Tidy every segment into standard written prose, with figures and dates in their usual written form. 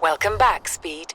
Welcome back, Speed.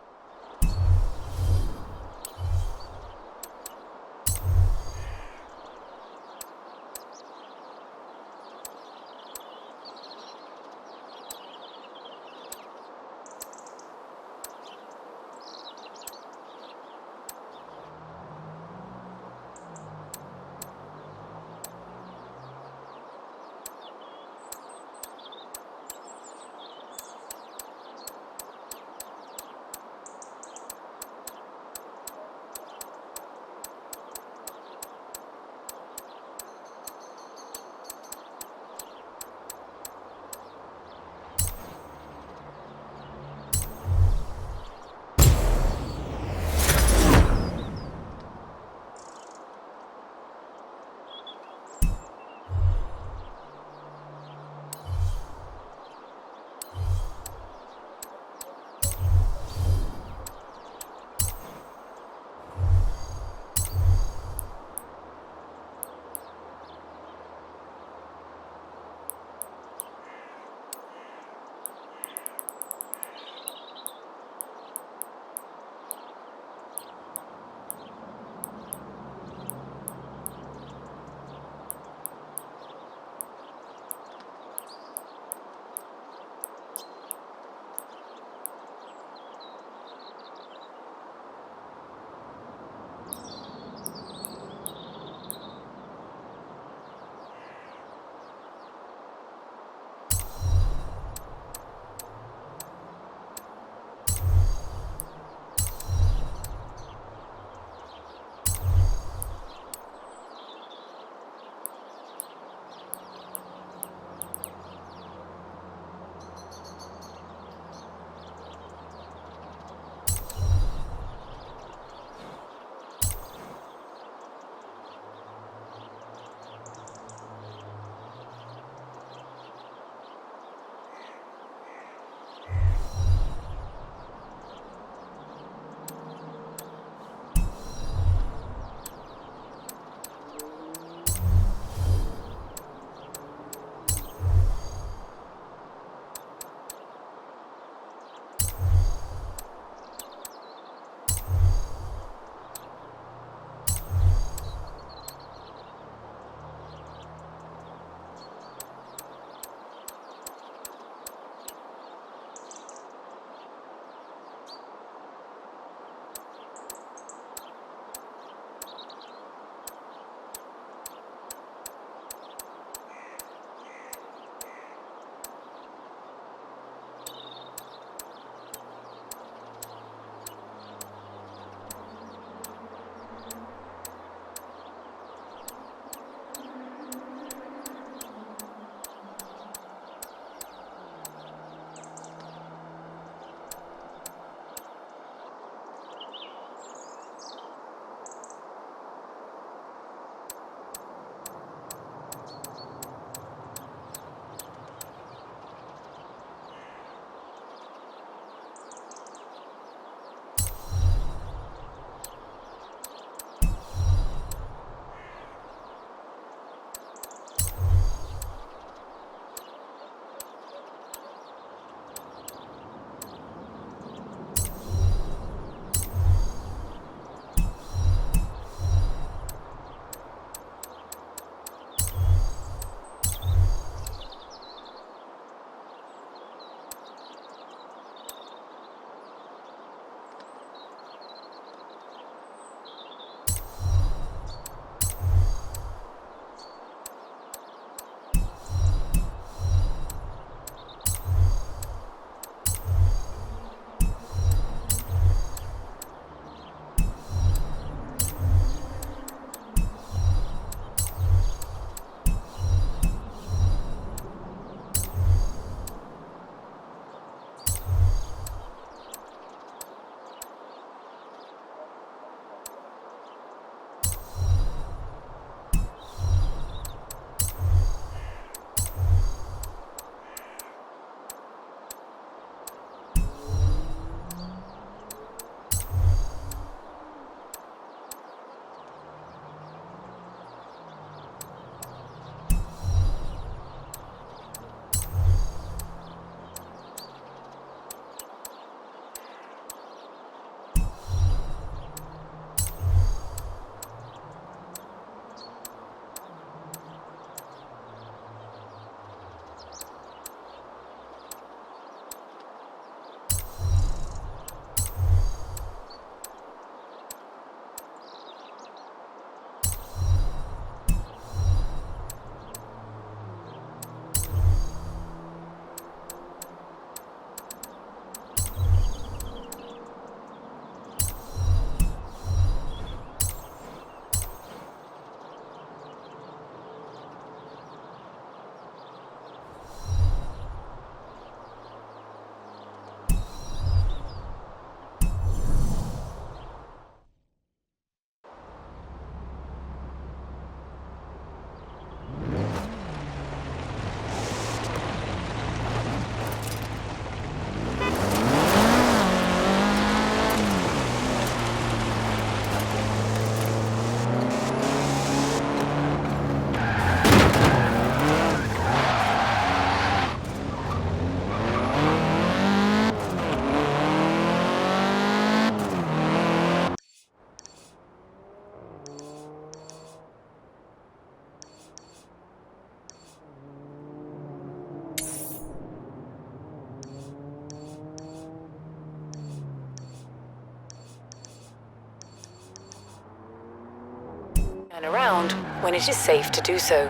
Turn around when it is safe to do so.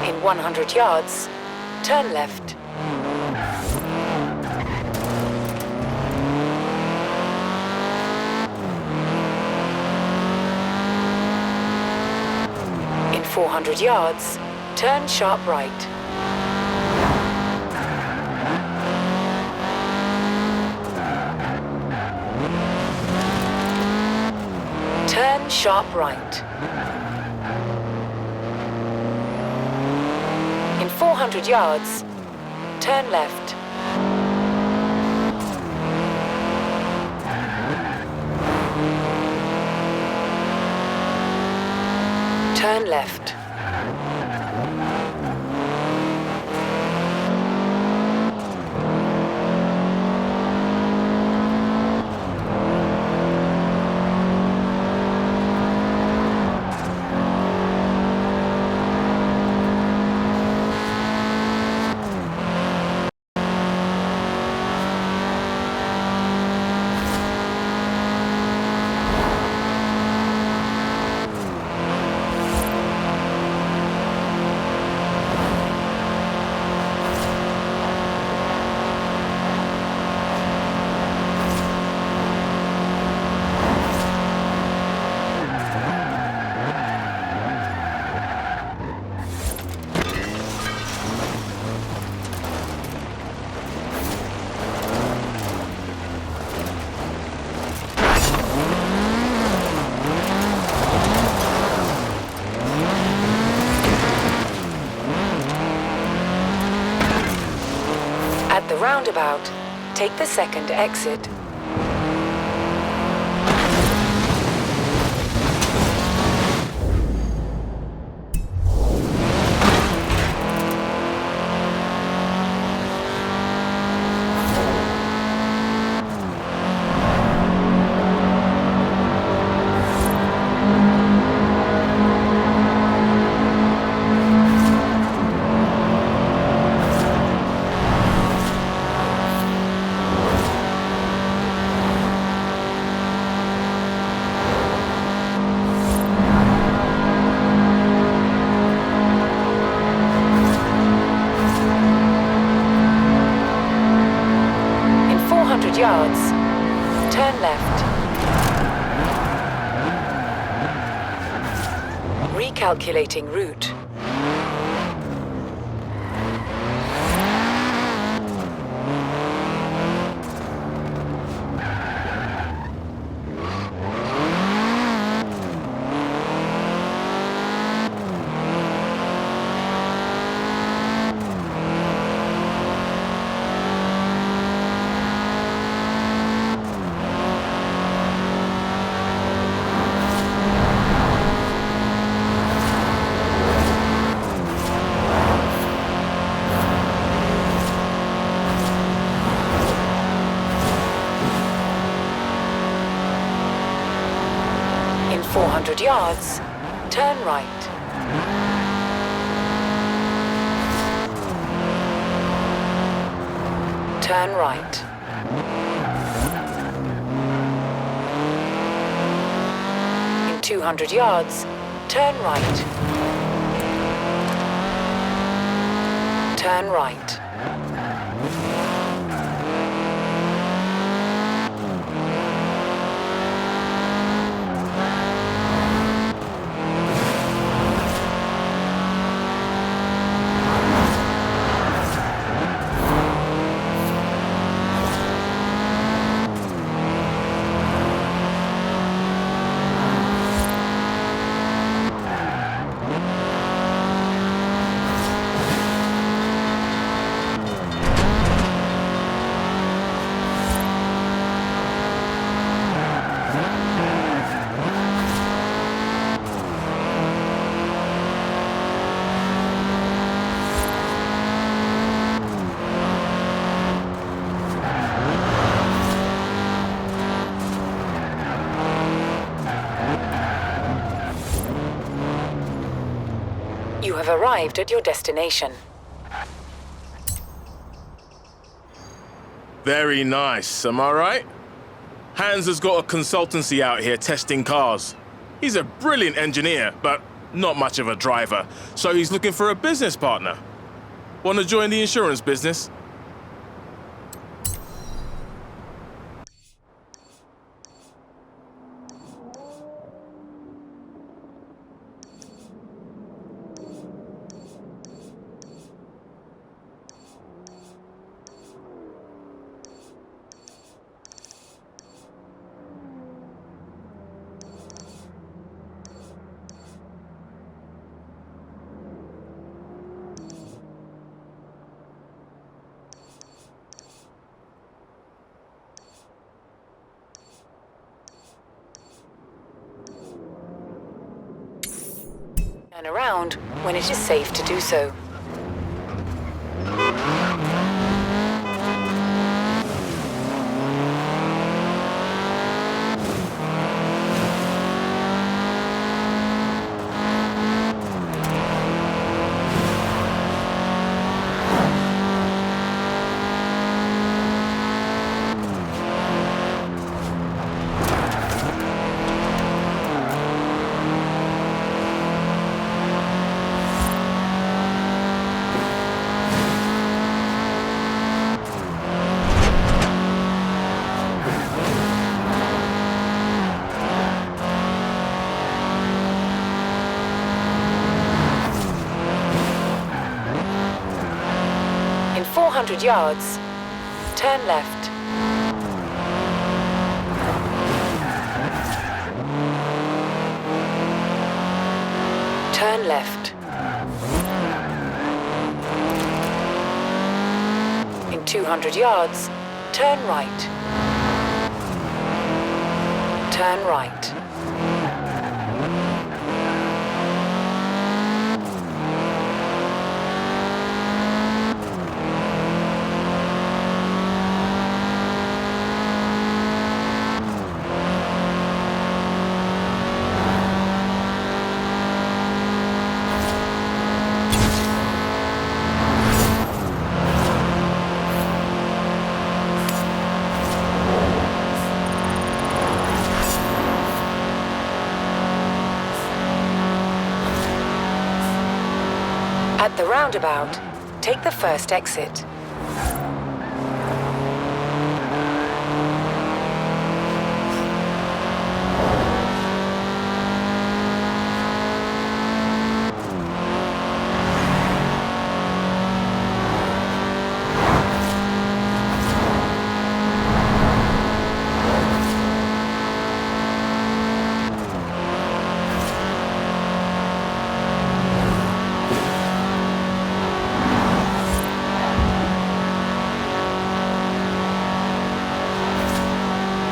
In 100 yards, turn left. In 400 yards, turn sharp right. Turn sharp right. In 400 yards, turn left. Turn left. At the roundabout, take the second exit. Yards, turn left. Recalculating route. In 400 yards, turn right. Turn right. In 200 yards, turn right. Turn right. You have arrived at your destination. Very nice, am I right? Hans has got a consultancy out here testing cars. He's a brilliant engineer, but not much of a driver, so he's looking for a business partner. Want to join the insurance business? Turn around when it is safe to do so. In 400 yards, turn left. Turn left. In 200 yards, turn right. Turn right. At the roundabout, take the first exit.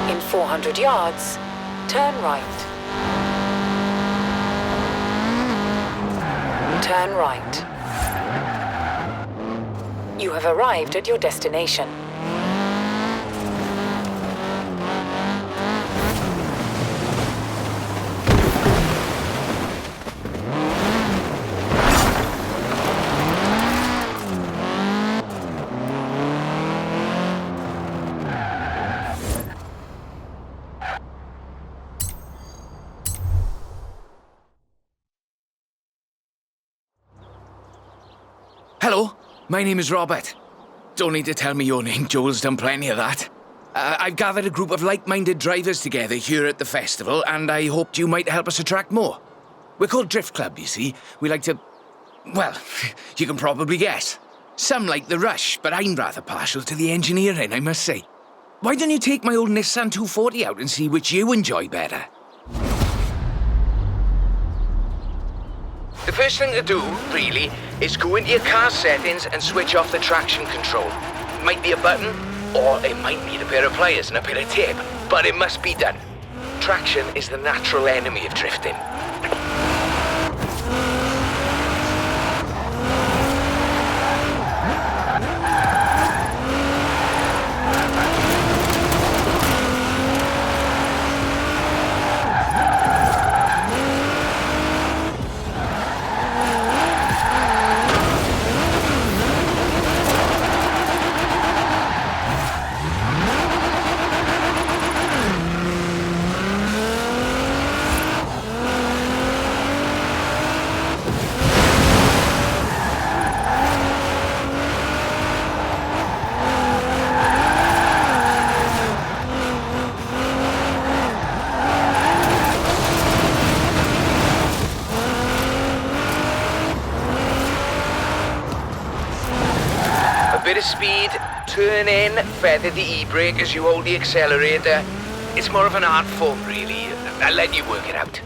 In 400 yards, turn right. Turn right. You have arrived at your destination. Hello, my name is Robert. Don't need to tell me your name, Joel's done plenty of that. I've gathered a group of like-minded drivers together here at the festival, and I hoped you might help us attract more. We're called Drift Club, you see. We like to... well, you can probably guess. Some like the rush, but I'm rather partial to the engineering, I must say. Why don't you take my old Nissan 240 out and see which you enjoy better? The first thing to do, really, is go into your car settings and switch off the traction control. It might be a button, or it might need a pair of pliers and a bit of tape, but it must be done. Traction is the natural enemy of drifting. Bit of speed, turn in, feather the e-brake as you hold the accelerator. It's more of an art form, really. I'll let you work it out.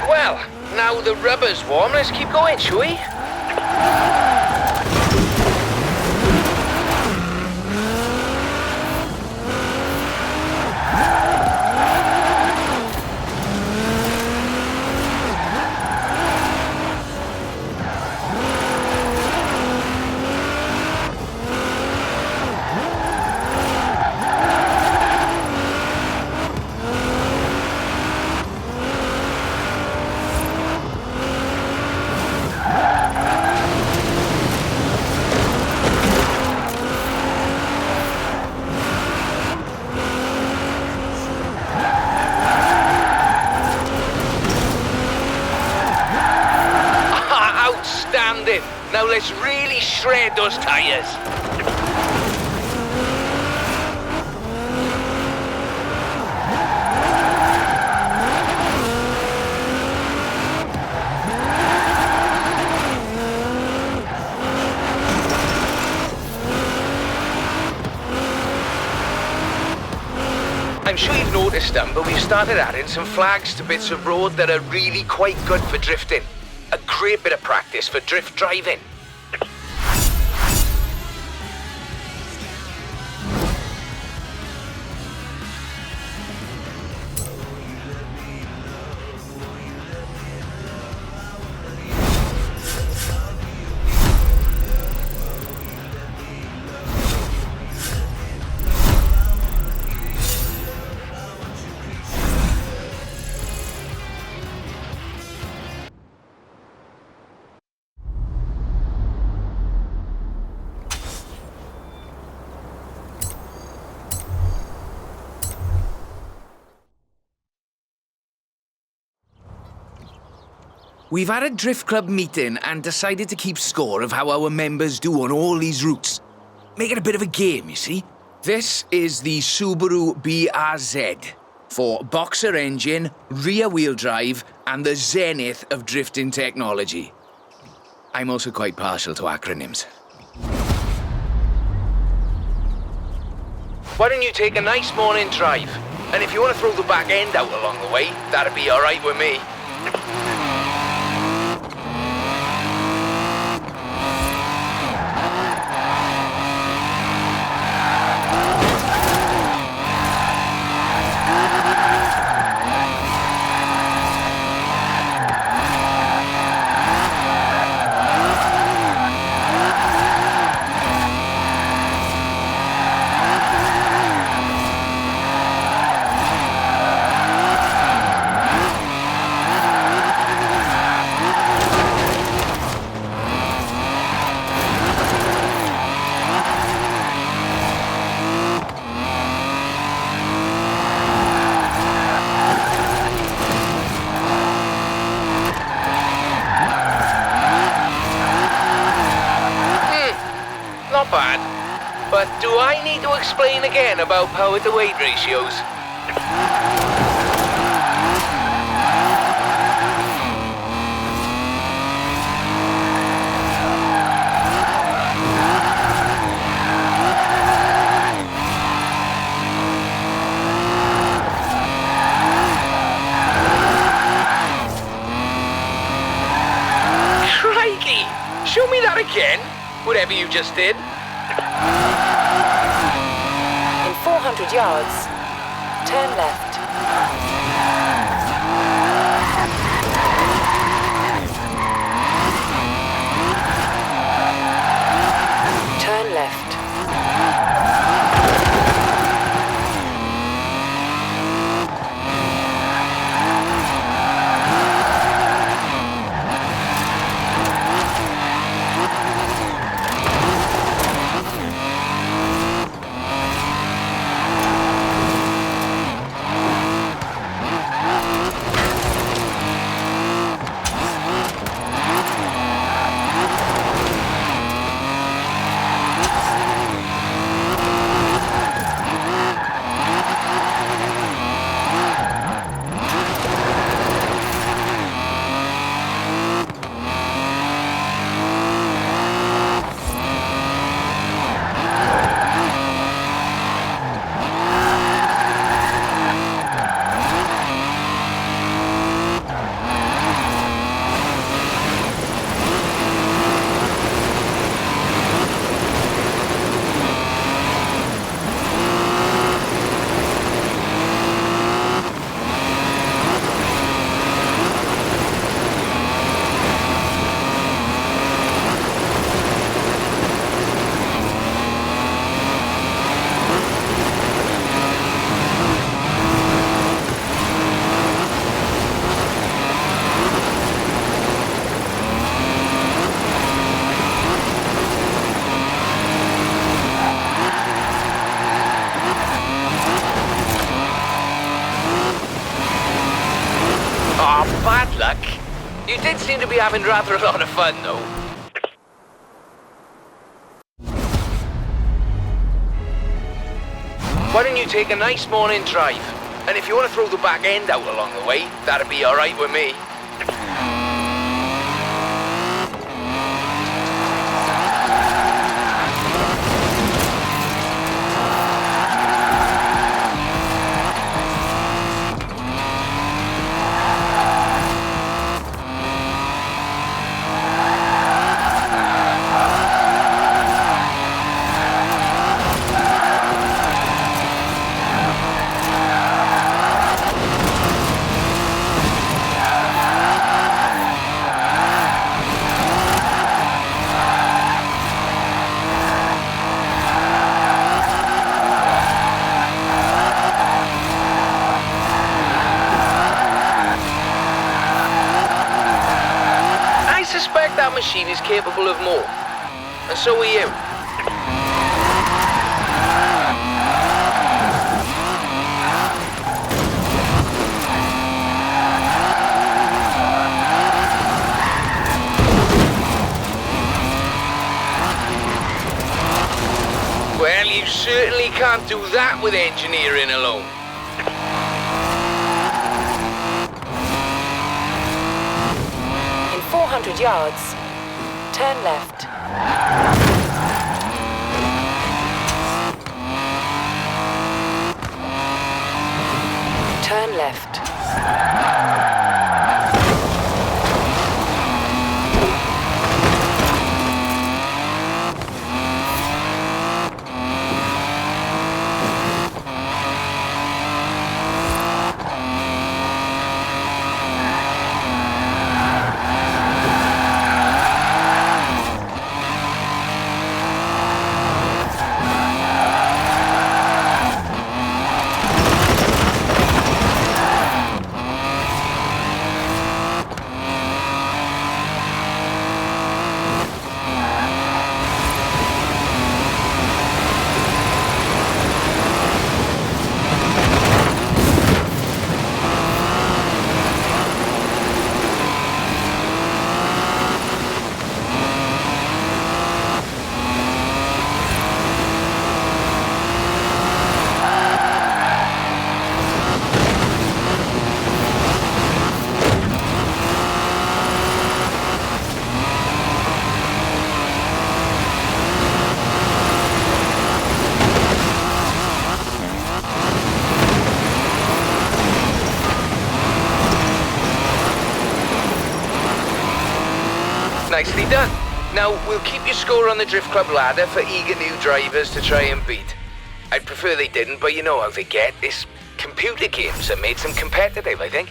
Well, now the rubber's warm, let's keep going, shall we? Outstanding! Now let's really shred those tires. I'm sure you've noticed them, but we've started adding some flags to bits of road that are really quite good for drifting. A great bit of practice for drift driving. We've had a drift club meeting and decided to keep score of how our members do on all these routes. Make it a bit of a game, you see. This is the Subaru BRZ for boxer engine, rear wheel drive, and the zenith of drifting technology. I'm also quite partial to acronyms. Why don't you take a nice morning drive? And if you want to throw the back end out along the way, that'd be alright with me. Not bad. But do I need to explain again about power to weight ratios? Crikey! Show me that again, whatever you just did. In 400 yards, turn left. Turn left. Oh, bad luck. You did seem to be having rather a lot of fun, though. Why don't you take a nice morning drive? And if you want to throw the back end out along the way, that'd be alright with me. That machine is capable of more, and so are you. Well, you certainly can't do that with engineering alone. In 400 yards, turn left. Turn left. Nicely done. Now, we'll keep your score on the Drift Club ladder for eager new drivers to try and beat. I'd prefer they didn't, but you know how they get. This computer games have made them competitive, I think.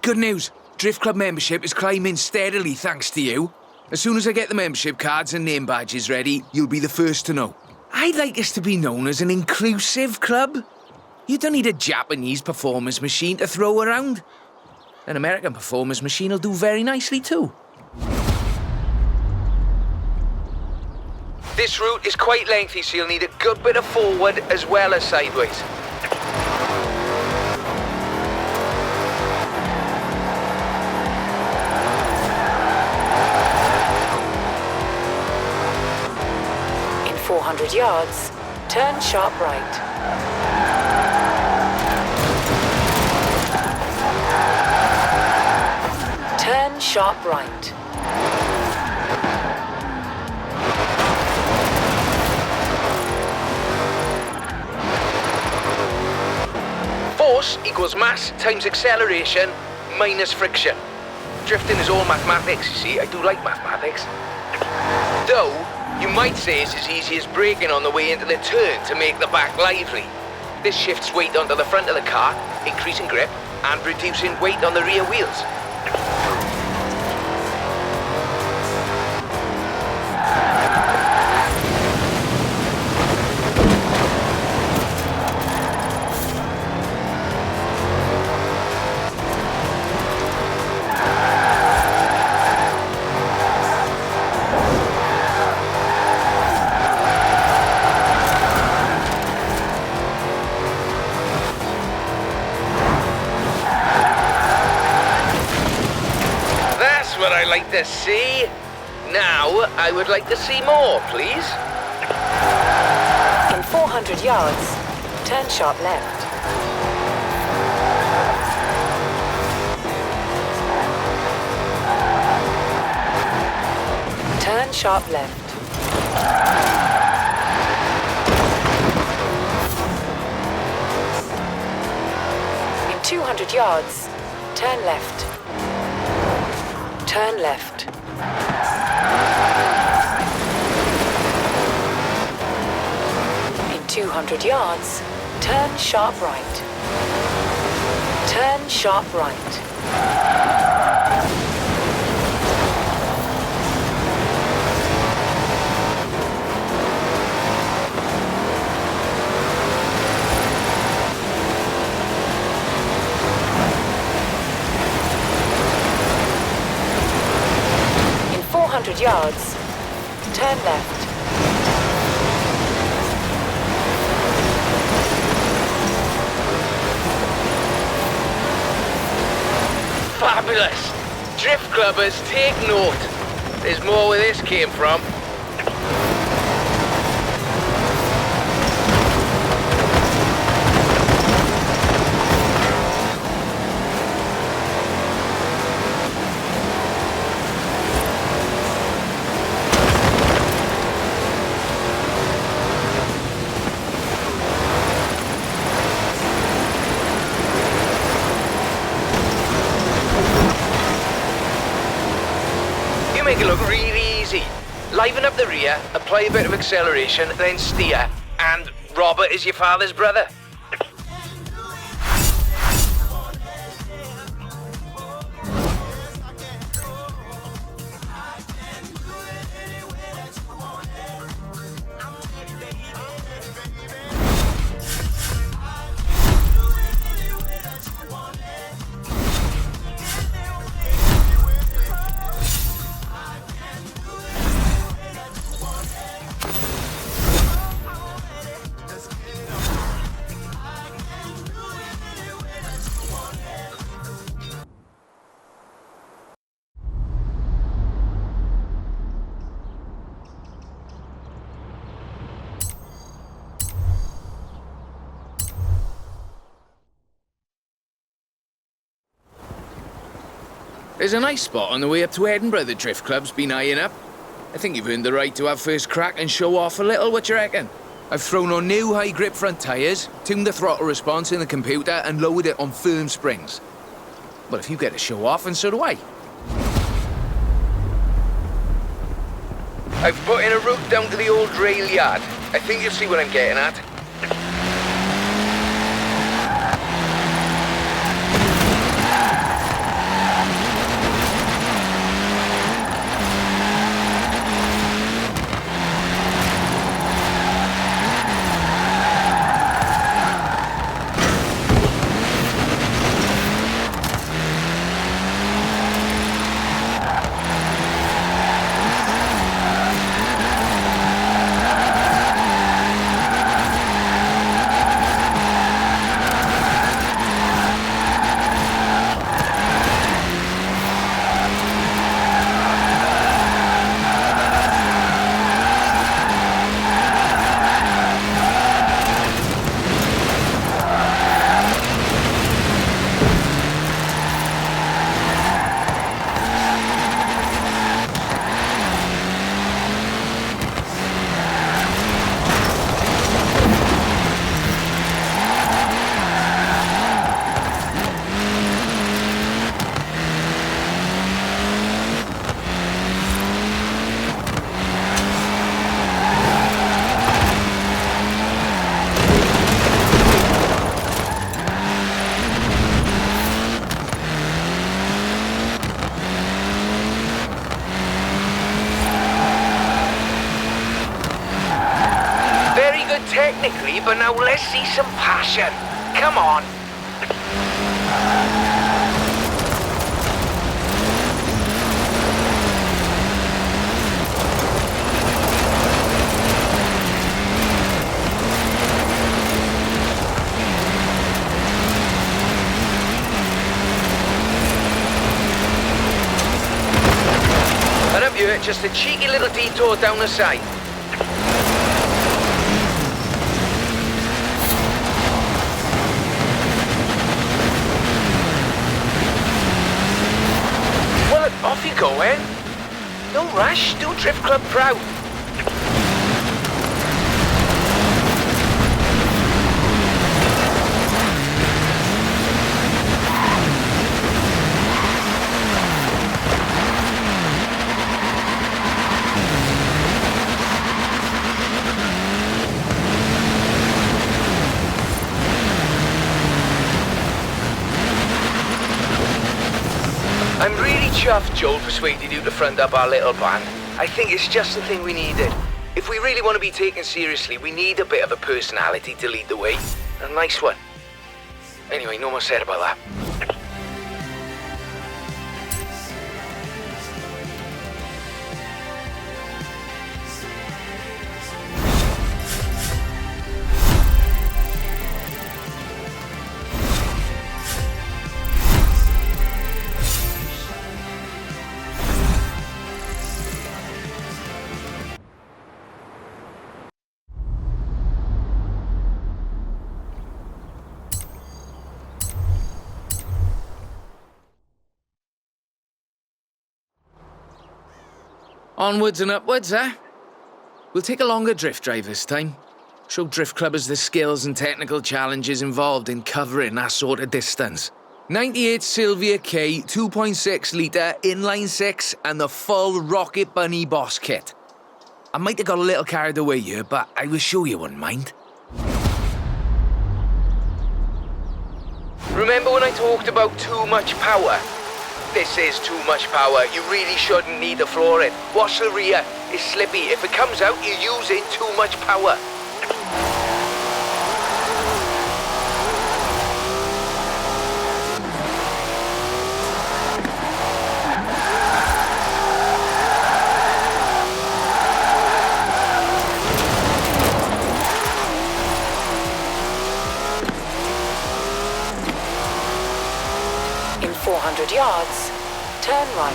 Good news. Drift Club membership is climbing steadily thanks to you. As soon as I get the membership cards and name badges ready, you'll be the first to know. I'd like us to be known as an inclusive club. You don't need a Japanese performance machine to throw around. An American performance machine will do very nicely too. This route is quite lengthy, so you'll need a good bit of forward as well as sideways. In 400 yards, turn sharp right. Turn sharp right. equals mass times acceleration minus friction. Drifting is all mathematics, you see. I do like mathematics. Though, you might say it's as easy as braking on the way into the turn to make the back lively. This shifts weight onto the front of the car, increasing grip, and reducing weight on the rear wheels. What I like to see. Now, I would like to see more, please. In 400 yards, turn sharp left. Turn sharp left. In 200 yards, turn left. Turn left. In 200 yards, turn sharp right. Turn sharp right. In 400 yards, turn left. Fabulous! Drift clubbers, take note. There's more where this came from. Make it look really easy. Liven up the rear, apply a bit of acceleration, then steer, and Robert is your father's brother. There's a nice spot on the way up to Edinburgh the Drift Club's been eyeing up. I think you've earned the right to have first crack and show off a little, what you reckon? I've thrown on new high-grip front tyres, tuned the throttle response in the computer and lowered it on firm springs. Well, if you get to show off, and so do I. I've put in a route down to the old rail yard. I think you'll see what I'm getting at. technically, but now let's see some passion. Come on. And up here, just a cheeky little detour down the side. Well, off you go, eh? No rush, do Drift Club proud. I'm really chuffed Joel persuaded you to front up our little band. I think it's just the thing we needed. If we really want to be taken seriously, we need a bit of a personality to lead the way. A nice one. Anyway, no more said about that. Onwards and upwards, eh? We'll take a longer drift drive this time. Show drift clubbers the skills and technical challenges involved in covering that sort of distance. 98 Sylvia K, 2.6 litre, inline 6, and the full Rocket Bunny boss kit. I might have got a little carried away here, but I was sure you wouldn't mind. Remember when I talked about too much power? This is too much power. You really shouldn't need the flooring. Watch the rear. It's slippy. If it comes out, you're using too much power. In 400 yards, turn right.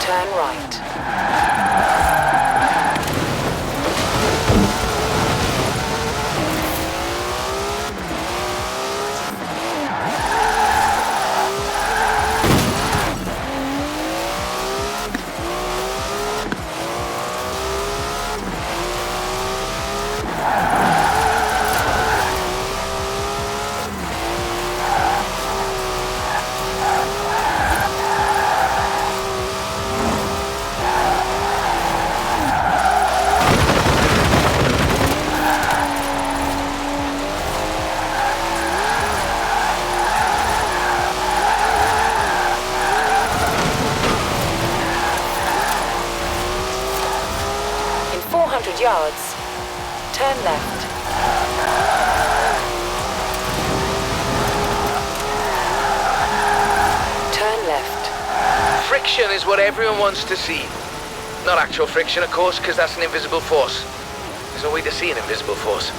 Turn right. In 400 yards, turn left. Turn left. Friction is what everyone wants to see. Not actual friction, of course, because that's an invisible force. There's no way to see an invisible force.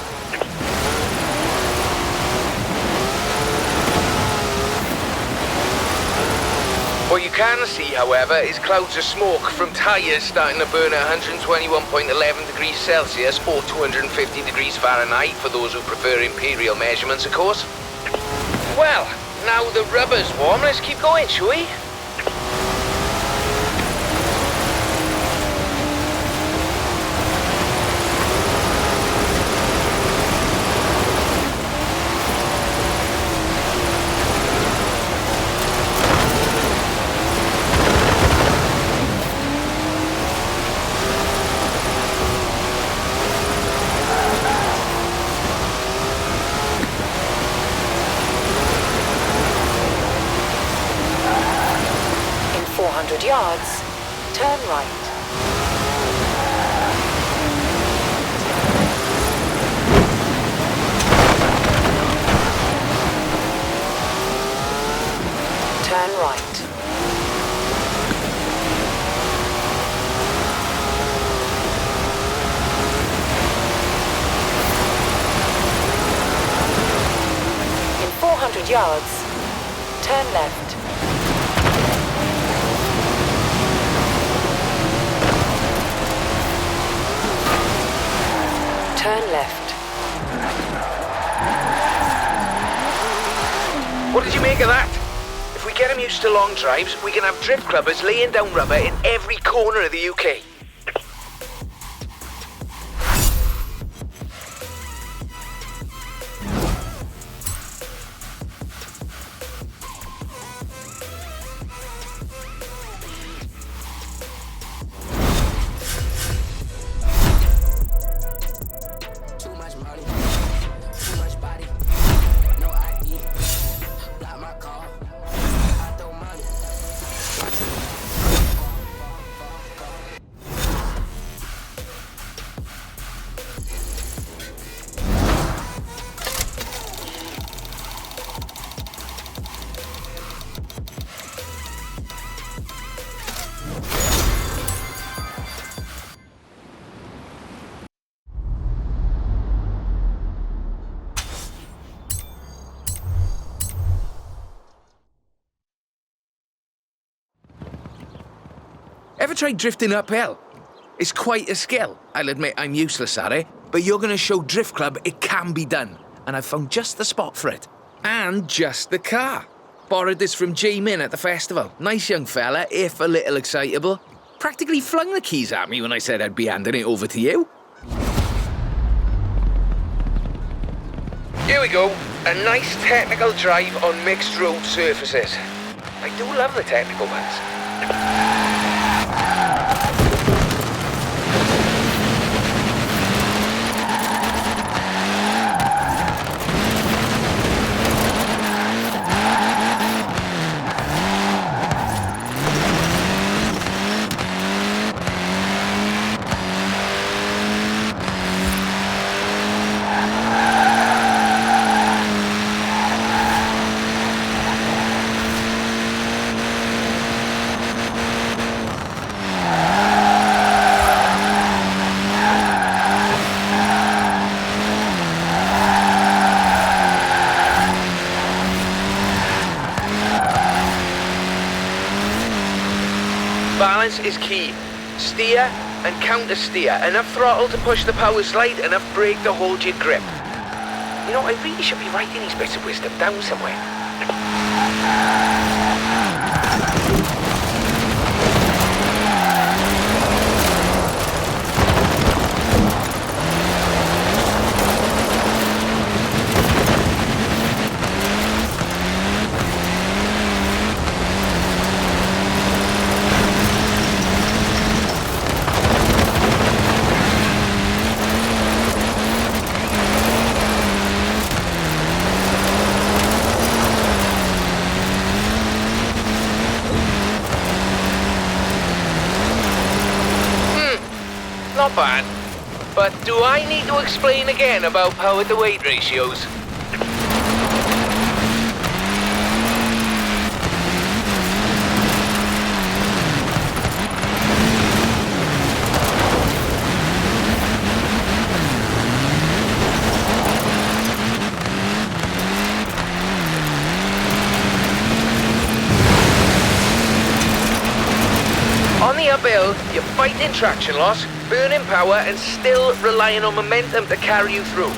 What you can see, however, is clouds of smoke from tyres starting to burn at 121.11 degrees Celsius or 250 degrees Fahrenheit for those who prefer imperial measurements, of course. Well, now the rubber's warm, let's keep going, shall we? 400 yards, turn right. Turn right. In 400 yards, turn left. Turn left. What did you make of that? If we get him used to long drives, we can have drift clubbers laying down rubber in every corner of the UK. Too much money, too much body, no ID, got my car, I throw money. Ever tried drifting uphill? It's quite a skill. I'll admit I'm useless at it, but you're going to show Drift Club it can be done. And I've found just the spot for it. And just the car. Borrowed this from J-Min at the festival. Nice young fella, if a little excitable. Practically flung the keys at me when I said I'd be handing it over to you. Here we go. A nice technical drive on mixed road surfaces. I do love the technical ones. Balance is key. Steer and counter-steer. Enough throttle to push the power slide, enough brake to hold your grip. You know, I really should be writing these bits of wisdom down somewhere. Not bad. But do I need to explain again about power to weight ratios? On the uphill, you're fighting traction loss, burning power, and still relying on momentum to carry you through.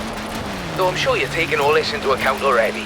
Though I'm sure you're taking all this into account already.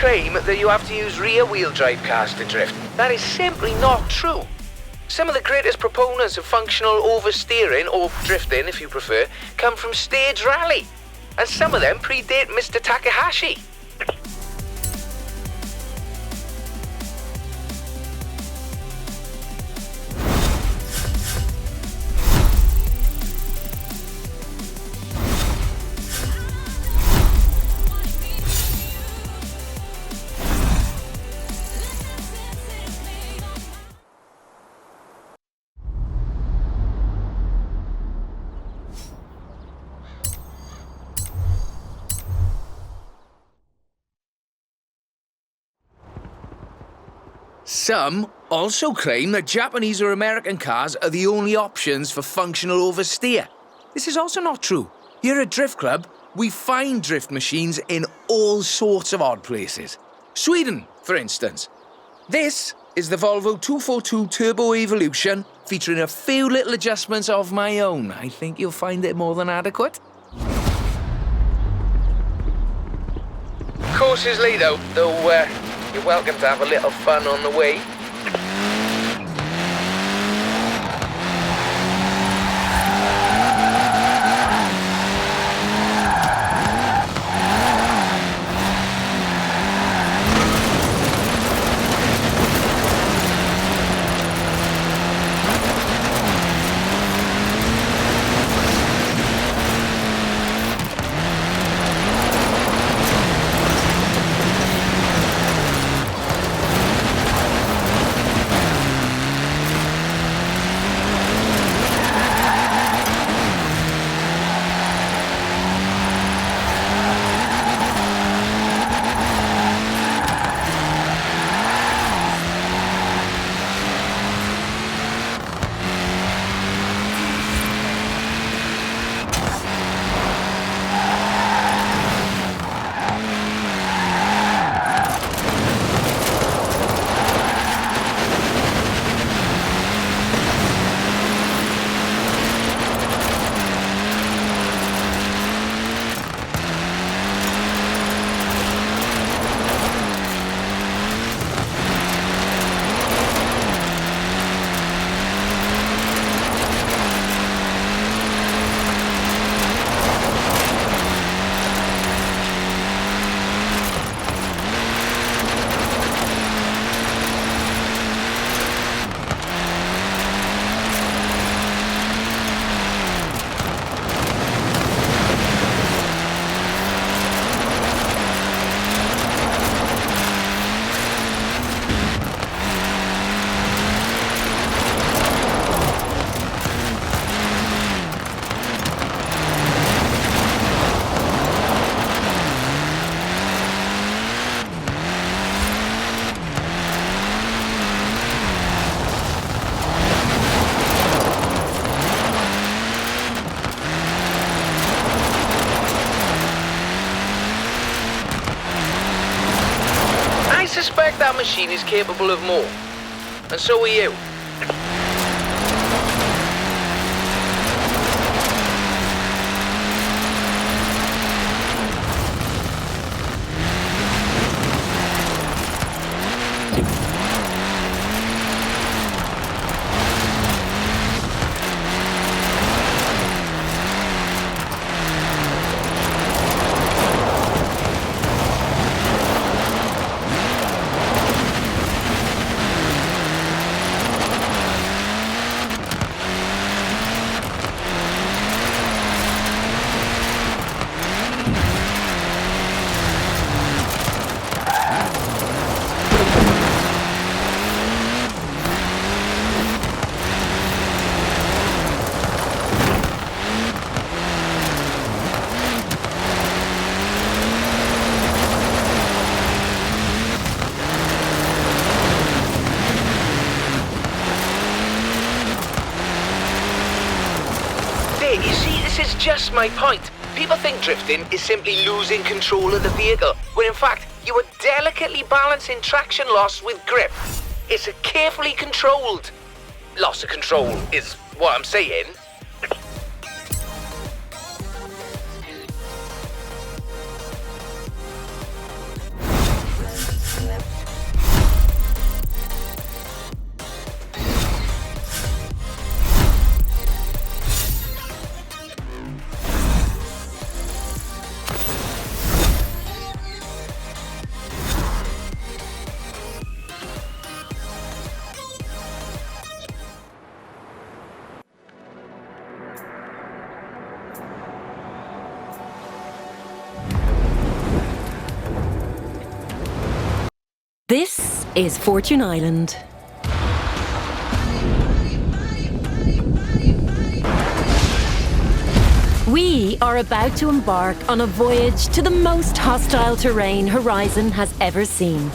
claim that you have to use rear-wheel drive cars to drift. That is simply not true. Some of the greatest proponents of functional oversteering, or drifting if you prefer, come from stage rally. And some of them predate Mr. Takahashi. Some also claim that Japanese or American cars are the only options for functional oversteer. This is also not true. Here at Drift Club, we find drift machines in all sorts of odd places. Sweden, for instance. This is the Volvo 242 Turbo Evolution, featuring a few little adjustments of my own. I think you'll find it more than adequate. Course is late though you're welcome to have a little fun on the way. I suspect that machine is capable of more. And so are you. You see, this is just my point. People think drifting is simply losing control of the vehicle, when in fact, you are delicately balancing traction loss with grip. It's a carefully controlled loss of control, is what I'm saying. is Fortune Island. We are about to embark on a voyage to the most hostile terrain Horizon has ever seen.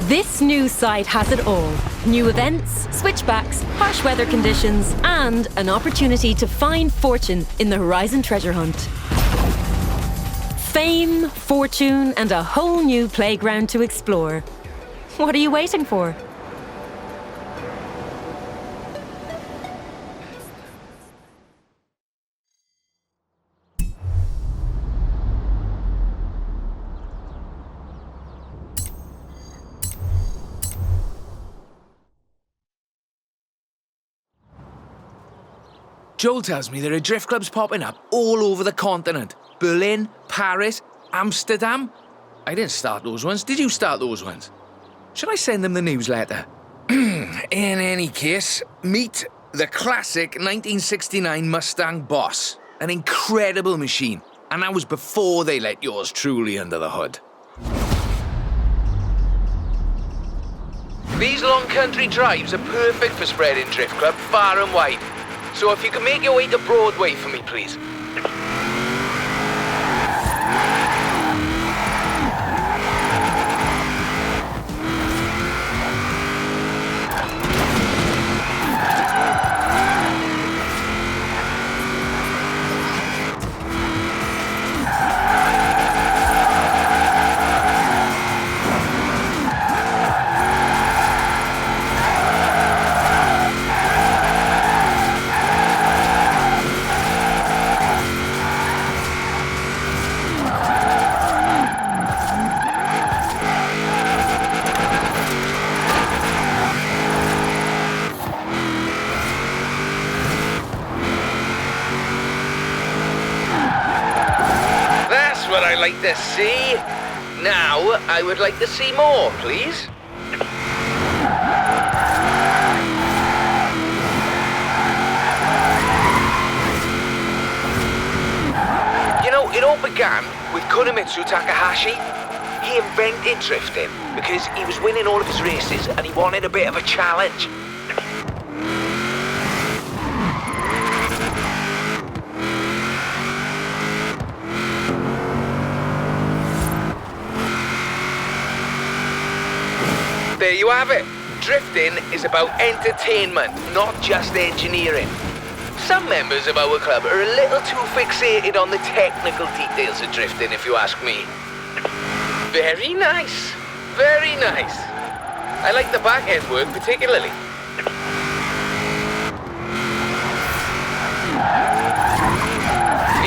This new site has it all. New events, switchbacks, harsh weather conditions, and an opportunity to find fortune in the Horizon treasure hunt. Fame, fortune, and a whole new playground to explore. What are you waiting for? Joel tells me there are drift clubs popping up all over the continent. Berlin, Paris, Amsterdam. I didn't start those ones. Did you start those ones? Should I send them the newsletter? In any case, meet the classic 1969 Mustang Boss. An incredible machine. And that was before they let yours truly under the hood. These long country drives are perfect for spreading drift club far and wide. So if you can make your way to Broadway for me, please. What I like to see. Now, I would like to see more, please. You know, it all began with Kunimitsu Takahashi. He invented drifting because he was winning all of his races and he wanted a bit of a challenge. There you have it. Drifting is about entertainment, not just engineering. Some members of our club are a little too fixated on the technical details of drifting, if you ask me. Very nice. Very nice. I like the back end work particularly.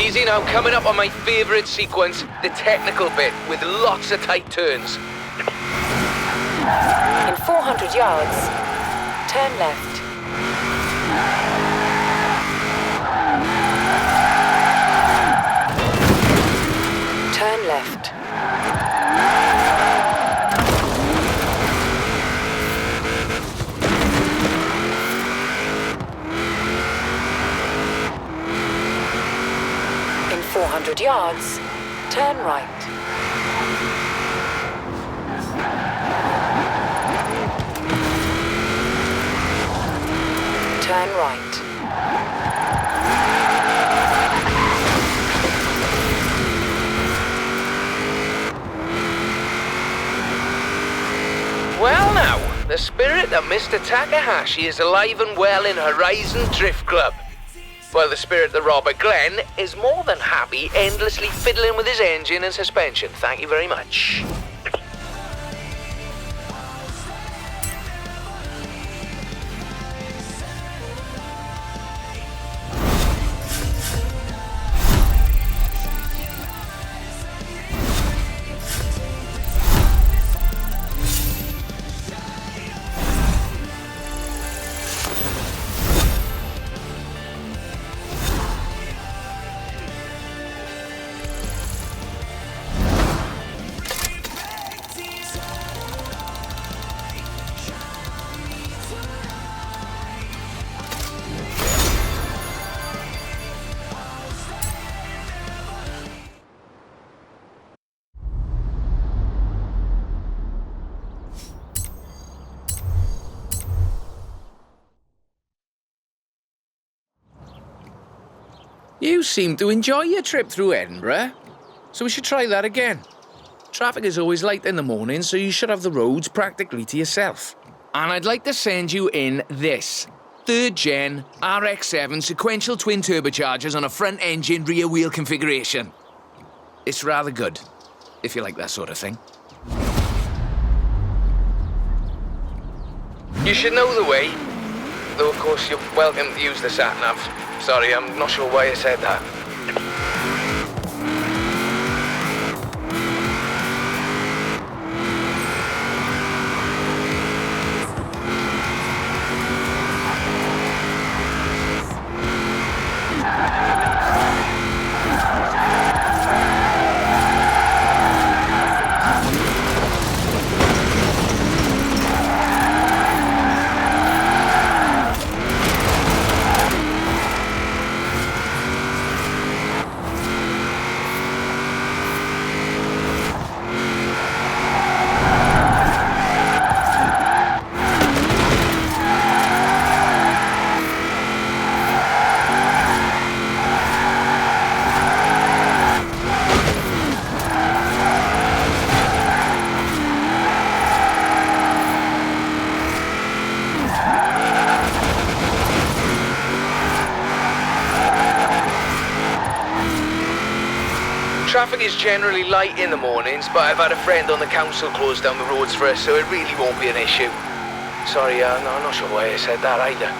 Easy now, coming up on my favourite sequence, the technical bit with lots of tight turns. In 400 yards, turn left. Turn left. In 400 yards, turn right. Turn right. Well now, the spirit of Mr. Takahashi is alive and well in Horizon Drift Club. While the spirit of Robert Glenn is more than happy endlessly fiddling with his engine and suspension. Thank you very much. You seem to enjoy your trip through Edinburgh, so we should try that again. Traffic is always light in the morning, so you should have the roads practically to yourself. And I'd like to send you in this. 3rd gen RX-7 sequential twin turbochargers on a front engine rear wheel configuration. It's rather good, if you like that sort of thing. You should know the way. Though, of course, you're welcome to use the sat-nav. Sorry, I'm not sure why I said that. Traffic is generally light in the mornings, but I've had a friend on the council close down the roads for us, so it really won't be an issue. Sorry, no, I'm not sure why I said that either.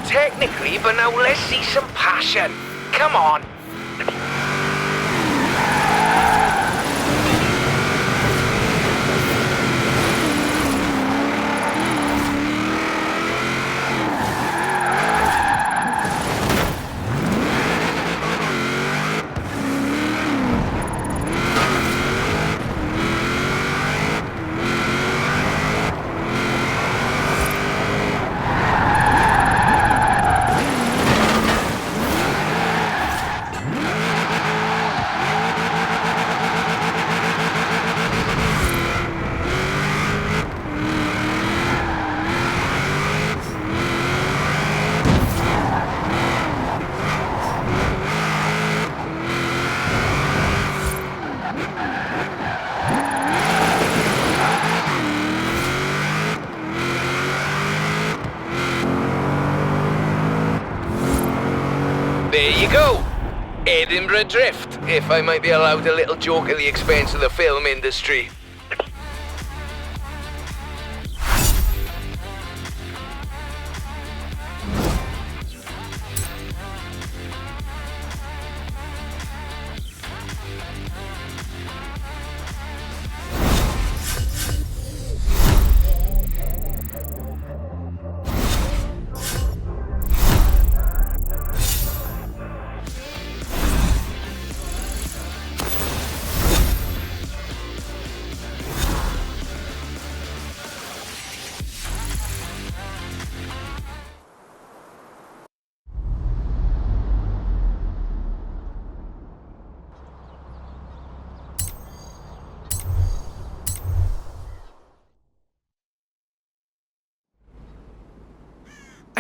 Technically, but now let's see some passion. Come on. There you go. Edinburgh Drift, if I might be allowed a little joke at the expense of the film industry.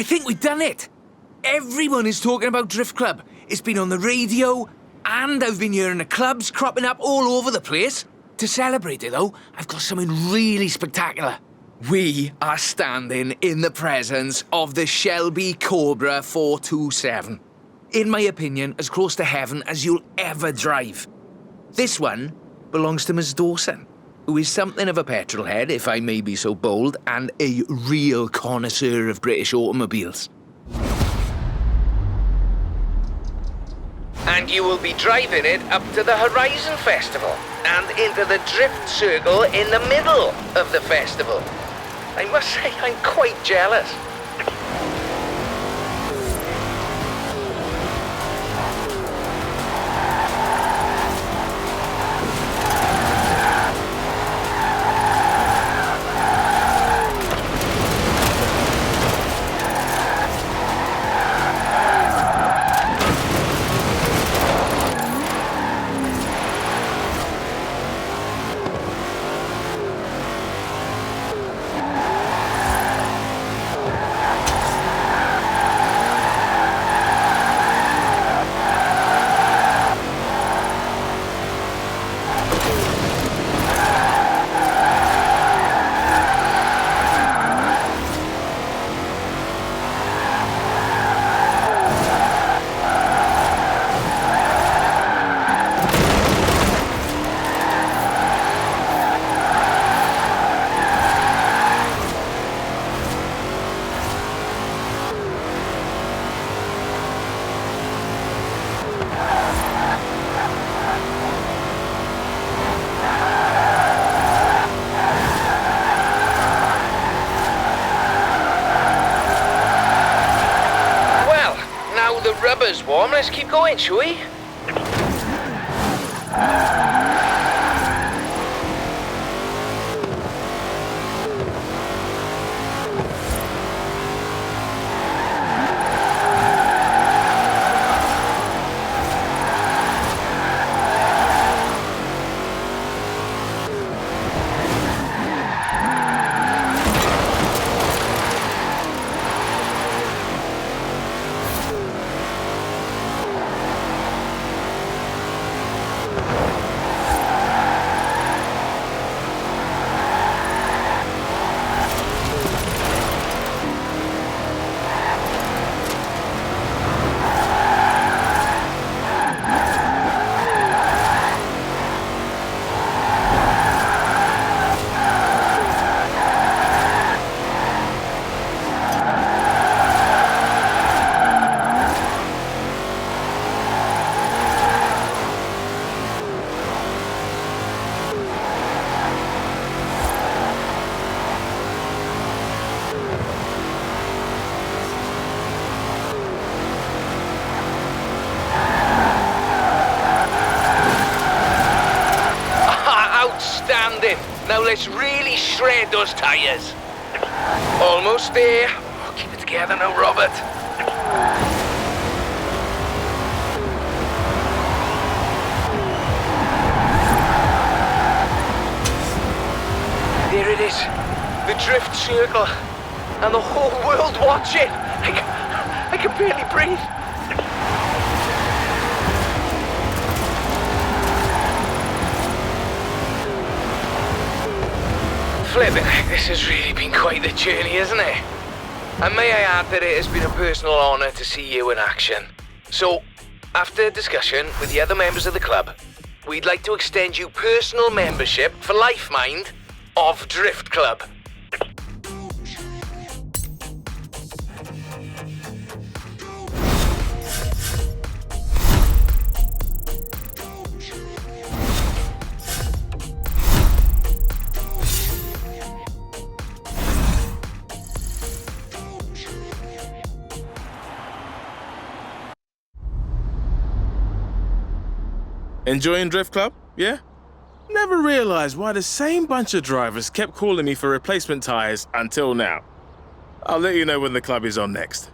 I think we've done it. Everyone is talking about Drift Club. It's been on the radio, and I've been hearing the clubs cropping up all over the place. To celebrate it, though, I've got something really spectacular. We are standing in the presence of the Shelby Cobra 427. In my opinion, as close to heaven as you'll ever drive. This one belongs to Miss Dawson, who is something of a petrol head, if I may be so bold, and a real connoisseur of British automobiles. And you will be driving it up to the Horizon Festival and into the drift circle in the middle of the festival. I must say, I'm quite jealous. Rubber's warm, let's keep going, shall we? Outstanding! Now let's really shred those tyres. Almost there. Oh, keep it together now, Robert. There it is. The drift circle. And the whole world watching. I can barely breathe. Flipping, this has really been quite the journey, hasn't it? And may I add that it has been a personal honour to see you in action. So, after discussion with the other members of the club, we'd like to extend you personal membership for life, mind, of Drift Club. Enjoying Drift Club? Yeah? Never realised why the same bunch of drivers kept calling me for replacement tyres until now. I'll let you know when the club is on next.